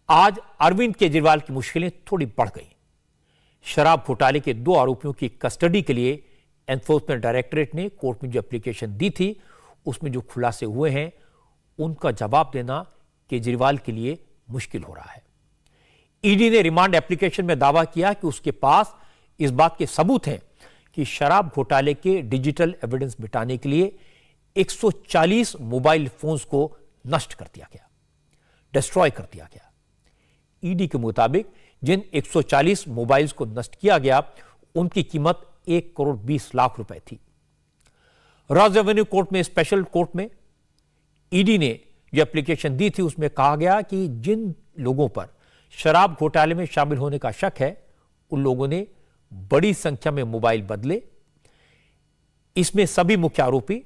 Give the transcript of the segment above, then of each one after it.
आज अरविंद केजरीवाल की मुश्किलें थोड़ी बढ़ गई। शराब घोटाले के 2 आरोपियों की कस्टडी के लिए एनफोर्समेंट डायरेक्टरेट ने कोर्ट में जो एप्लीकेशन दी थी, उसमें जो खुलासे हुए हैं, उनका जवाब देना केजरीवाल के लिए मुश्किल हो रहा है। ईडी ने रिमांड एप्लीकेशन में दावा किया कि उसके पास इस बात के सबूत हैं कि शराब घोटाले के डिजिटल एविडेंस मिटाने के लिए 140 मोबाइल फोन्स को नष्ट कर दिया गया, डिस्ट्रॉय कर दिया गया। ईडी के मुताबिक जिन 140 मोबाइल्स को नष्ट किया गया, उनकी कीमत 1 करोड़ 20 लाख रुपए थी। रॉस रेवेन्यू कोर्ट में, स्पेशल कोर्ट में ईडी ने जो एप्लीकेशन दी थी, उसमें कहा गया कि जिन लोगों पर शराब घोटाले में शामिल होने का शक है, उन लोगों ने बड़ी संख्या में मोबाइल बदले। इसमें सभी मुख्य आरोपी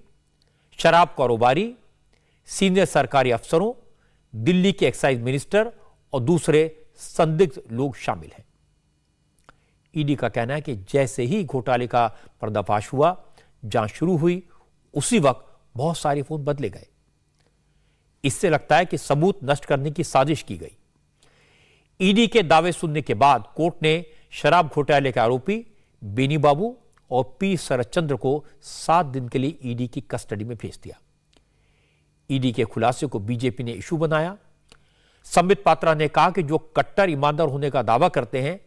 शराब कारोबारी, सीनियर सरकारी अफसरों, दिल्ली के एक्साइज मिनिस्टर और दूसरे संदिग्ध लोग शामिल हैं। ईडी का कहना है कि जैसे ही घोटाले का पर्दाफाश हुआ, जांच शुरू हुई, उसी वक्त बहुत सारे फोन बदले गए। इससे लगता है कि सबूत नष्ट करने की साजिश की गई। ईडी के दावे सुनने के बाद कोर्ट ने शराब घोटाले के आरोपी बेनी बाबू और पी शरदचंद्र को 7 दिन के लिए ईडी की कस्टडी में भेज दिया। ईडी के खुलासे को बीजेपी ने इशू बनाया। संबित पात्रा ने कहा कि जो कट्टर ईमानदार होने का दावा करते हैं,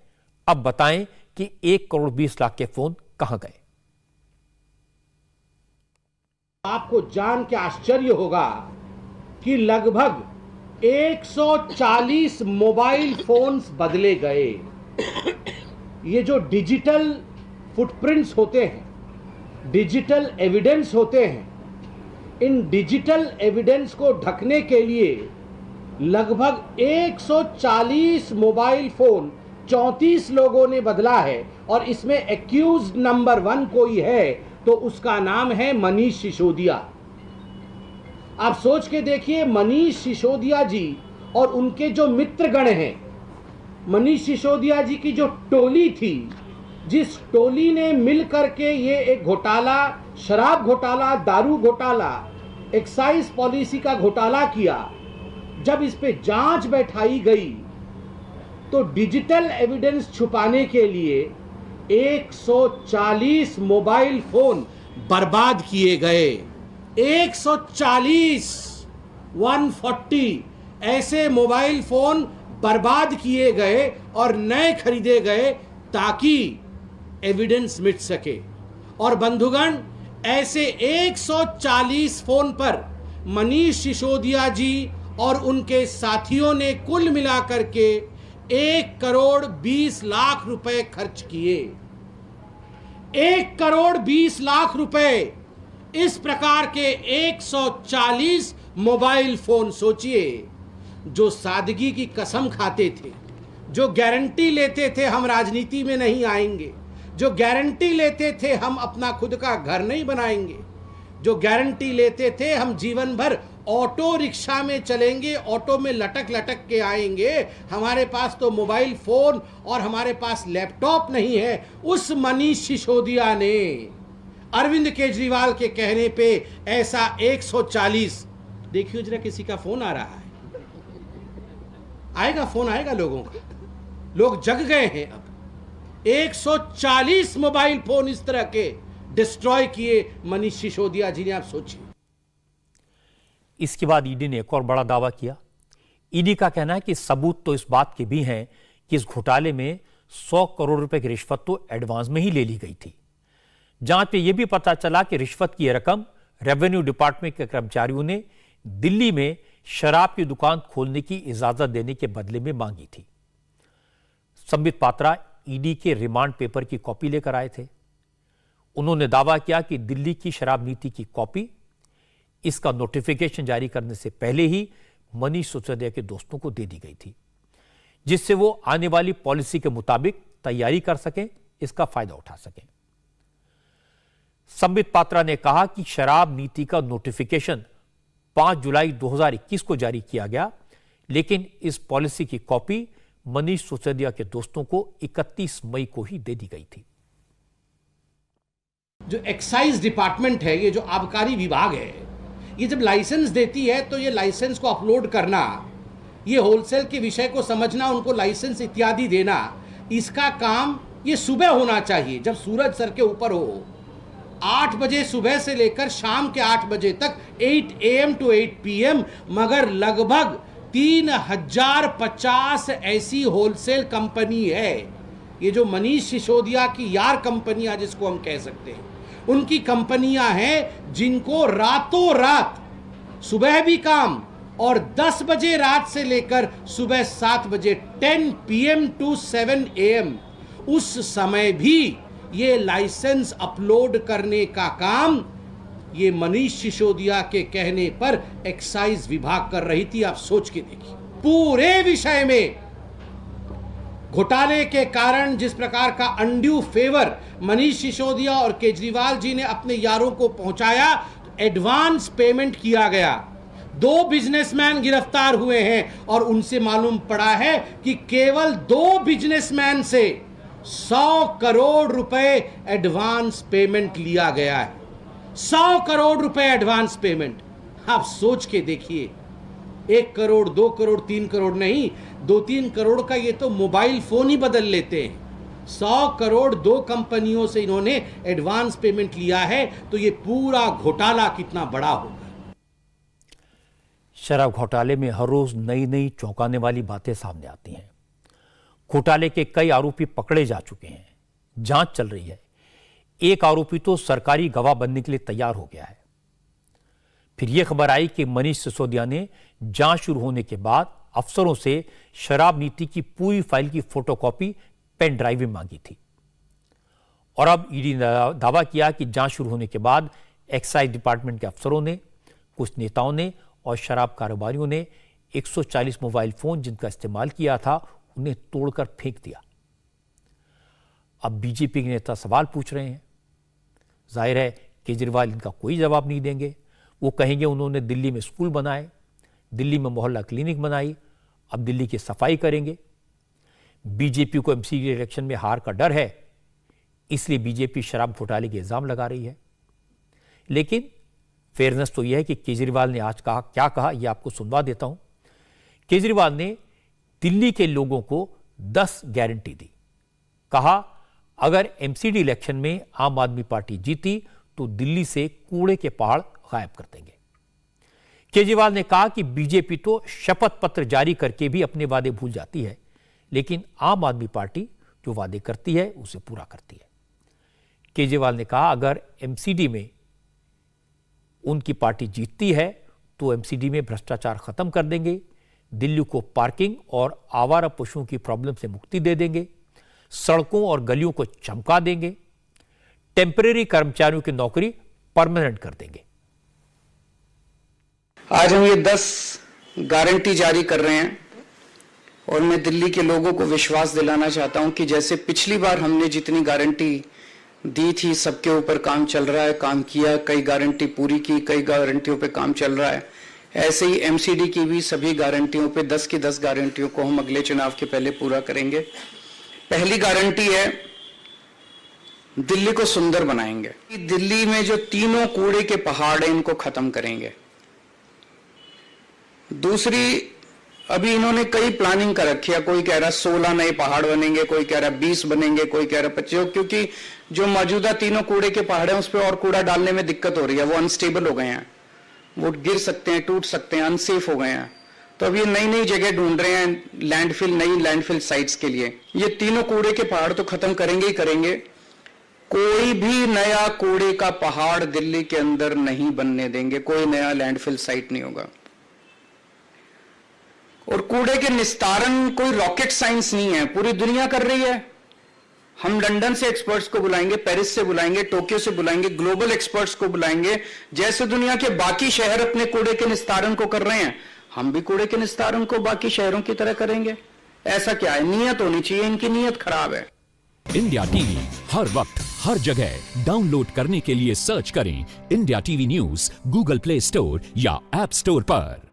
अब बताएं कि 1 करोड़ 20 लाख के फोन कहां गए। आपको जान के आश्चर्य होगा कि लगभग 140 मोबाइल फोन्स बदले गए। ये जो डिजिटल फुटप्रिंट्स होते हैं, डिजिटल एविडेंस होते हैं, इन डिजिटल एविडेंस को ढकने के लिए लगभग 140 मोबाइल फोन 34 लोगों ने बदला है। और इसमें एक्यूज्ड नंबर 1 कोई है तो उसका नाम है मनीष सिसोदिया। आप सोच के देखिए, मनीष सिसोदिया जी और उनके जो मित्रगण हैं, मनीष सिसोदिया जी की जो टोली थी, जिस टोली ने मिल करके ये एक घोटाला, शराब घोटाला, दारू घोटाला, एक्साइज पॉलिसी का घोटाला किया, जब इस पे जांच बैठाई गई तो डिजिटल एविडेंस छुपाने के लिए 140 मोबाइल फोन बर्बाद किए गए। 140 ऐसे मोबाइल फोन बर्बाद किए गए और नए खरीदे गए ताकि एविडेंस मिट सके। और बंधुगण, ऐसे 140 फोन पर मनीष सिसोदिया जी और उनके साथियों ने कुल मिलाकर के 1 करोड़ 20 लाख रुपए खर्च किए। 1 करोड़ 20 लाख रुपए इस प्रकार के 140 मोबाइल फोन। सोचिए, जो सादगी की कसम खाते थे, जो गारंटी लेते थे हम राजनीति में नहीं आएंगे, जो गारंटी लेते थे हम अपना खुद का घर नहीं बनाएंगे, जो गारंटी लेते थे हम जीवन भर ऑटो रिक्शा में चलेंगे, ऑटो में लटक लटक के आएंगे, हमारे पास तो मोबाइल फोन और हमारे पास लैपटॉप नहीं है, उस मनीष सिसोदिया ने अरविंद केजरीवाल के कहने पे ऐसा 140, देखिए जरा किसी का फोन आ रहा है, आएगा फोन, आएगा लोगों का, लोग जग गए हैं। अब 140 मोबाइल फोन इस तरह के डिस्ट्रॉय किए मनीष सिसोदिया जी ने। आप सोचिए। इसके बाद ईडी ने एक और बड़ा दावा किया। ईडी का कहना है कि सबूत तो इस बात के भी हैं कि इस घोटाले में 100 करोड़ रुपए की रिश्वत तो एडवांस में ही ले ली गई थी। जांच में यह भी पता चला कि रिश्वत की रकम रेवेन्यू डिपार्टमेंट के कर्मचारियों ने दिल्ली में शराब की दुकान खोलने की इजाजत देने के बदले में मांगी थी। संबित पात्रा ईडी के रिमांड पेपर की कॉपी लेकर आए थे। उन्होंने दावा किया कि दिल्ली की शराब नीति की कॉपी, इसका नोटिफिकेशन जारी करने से पहले ही मनीष सिसोदिया के दोस्तों को दे दी गई थी, जिससे वो आने वाली पॉलिसी के मुताबिक तैयारी कर सकें, इसका फायदा उठा सकें। संबित पात्रा ने कहा कि शराब नीति का नोटिफिकेशन 5 जुलाई 2021 को जारी किया गया, लेकिन इस पॉलिसी की कॉपी मनीष सिसोदिया के दोस्तों को 31 मई को ही दे दी गई थी। जो एक्साइज डिपार्टमेंट है, ये जो आबकारी विभाग है, ये जब लाइसेंस देती है तो ये लाइसेंस को अपलोड करना ये होलसेल के विषय को समझना, उनको लाइसेंस इत्यादि देना, इसका काम ये सुबह होना चाहिए जब सूरज सर के ऊपर हो। 8 बजे सुबह से लेकर शाम के 8 बजे तक 8 AM to 8 PM, मगर लगभग 3050 ऐसी होलसेल कंपनी है। ये जो मनीष सिसोदिया की यार कंपनियां जिसको हम कह सकते हैं, उनकी कंपनियां हैं जिनको रातों रात सुबह भी काम और 10 बजे रात से लेकर सुबह 7 बजे 10 PM to 7 AM उस समय भी ये लाइसेंस अपलोड करने का काम ये मनीष सिसोदिया के कहने पर एक्साइज विभाग कर रही थी। आप सोच के देखिए, पूरे विषय में घोटाले के कारण जिस प्रकार का अनड्यू फेवर मनीष सिसोदिया और केजरीवाल जी ने अपने यारों को पहुंचाया, एडवांस पेमेंट किया गया। 2 बिजनेसमैन गिरफ्तार हुए हैं और उनसे मालूम पड़ा है कि केवल 2 बिजनेसमैन से 100 करोड़ रुपए एडवांस पेमेंट लिया गया है। 100 करोड़ रुपए एडवांस पेमेंट। आप सोच के देखिए, 1 करोड़ 2 करोड़ 3 करोड़ नहीं, 2-3 करोड़ का ये तो मोबाइल फोन ही बदल लेते हैं। 100 करोड़ 2 कंपनियों से इन्होंने एडवांस पेमेंट लिया है, तो ये पूरा घोटाला कितना बड़ा होगा। शराब घोटाले में हर रोज नई नई चौंकाने वाली बातें सामने आती हैं। घोटाले के कई आरोपी पकड़े जा चुके हैं, जांच चल रही है। एक आरोपी तो सरकारी गवाह बनने के लिए तैयार हो गया है। फिर यह खबर आई कि मनीष सिसोदिया ने जांच शुरू होने के बाद अफसरों से शराब नीति की पूरी फाइल की फोटोकॉपी पेन ड्राइव में मांगी थी। और अब ईडी ने दावा किया कि जांच शुरू होने के बाद एक्साइज डिपार्टमेंट के अफसरों ने, कुछ नेताओं ने और शराब कारोबारियों ने 140 मोबाइल फोन जिनका इस्तेमाल किया था उन्हें तोड़कर फेंक दिया। अब बीजेपी के नेता सवाल पूछ रहे हैं। जाहिर है केजरीवाल इनका कोई जवाब नहीं देंगे। वो कहेंगे उन्होंने दिल्ली में स्कूल बनाए, दिल्ली में मोहल्ला क्लिनिक बनाई, अब दिल्ली की सफाई करेंगे। बीजेपी को एमसीडी इलेक्शन में हार का डर है, इसलिए बीजेपी शराब घोटाले के इल्जाम लगा रही है। लेकिन फेयरनेस तो यह है कि केजरीवाल ने आज क्या कहा, यह आपको सुनवा देता हूं। केजरीवाल ने दिल्ली के लोगों को 10 गारंटी दी। कहा अगर एमसीडी इलेक्शन में आम आदमी पार्टी जीती तो दिल्ली से कूड़े के पहाड़ गायब कर देंगे। केजरीवाल ने कहा कि बीजेपी तो शपथ पत्र जारी करके भी अपने वादे भूल जाती है, लेकिन आम आदमी पार्टी जो वादे करती है उसे पूरा करती है। केजरीवाल ने कहा अगर एमसीडी में उनकी पार्टी जीतती है तो एमसीडी में भ्रष्टाचार खत्म कर देंगे, दिल्ली को पार्किंग और आवारा पशुओं की प्रॉब्लम से मुक्ति दे देंगे, सड़कों और गलियों को चमका देंगे, टेम्परेरी कर्मचारियों की नौकरी परमानेंट कर देंगे। आज हम ये 10 गारंटी जारी कर रहे हैं और मैं दिल्ली के लोगों को विश्वास दिलाना चाहता हूं कि जैसे पिछली बार हमने जितनी गारंटी दी थी, सबके ऊपर काम चल रहा है, काम किया, कई गारंटी पूरी की, कई गारंटियों पे काम चल रहा है। ऐसे ही एमसीडी की भी सभी गारंटियों पे 10 की 10 गारंटियों को हम अगले चुनाव के पहले पूरा करेंगे। पहली गारंटी है दिल्ली को सुंदर बनाएंगे। दिल्ली में जो तीनों कूड़े के पहाड़ हैं इनको खत्म करेंगे। दूसरी, अभी इन्होंने कई प्लानिंग कर रखी है। कोई कह रहा 16 नए पहाड़ बनेंगे, कोई कह रहा 20 बनेंगे, कोई कह रहा 25, क्योंकि जो मौजूदा तीनों कूड़े के पहाड़ हैं उस पर और कूड़ा डालने में दिक्कत हो रही है। वो अनस्टेबल हो गए हैं, वो गिर सकते हैं, टूट सकते हैं, अनसेफ हो गए हैं। तो अब ये नई नई जगह ढूंढ रहे हैं लैंडफिल, नई लैंडफिल साइट्स के लिए। ये तीनों कूड़े के पहाड़ तो खत्म करेंगे ही करेंगे। कोई भी नया कूड़े का पहाड़ दिल्ली के अंदर नहीं बनने देंगे, कोई नया लैंडफिल साइट नहीं होगा। और कूड़े के निस्तारण कोई रॉकेट साइंस नहीं है, पूरी दुनिया कर रही है। हम लंदन से एक्सपर्ट्स को बुलाएंगे, पेरिस से बुलाएंगे, टोक्यो से बुलाएंगे, ग्लोबल एक्सपर्ट्स को बुलाएंगे। जैसे दुनिया के बाकी शहर अपने कूड़े के निस्तारण को कर रहे हैं, हम भी कूड़े के निस्तारण को बाकी शहरों की तरह करेंगे। ऐसा क्या है, नियत होनी चाहिए, इनकी नियत खराब है। इंडिया टीवी हर वक्त हर जगह डाउनलोड करने के लिए सर्च करें India TV news Google play store या ऐप स्टोर पर।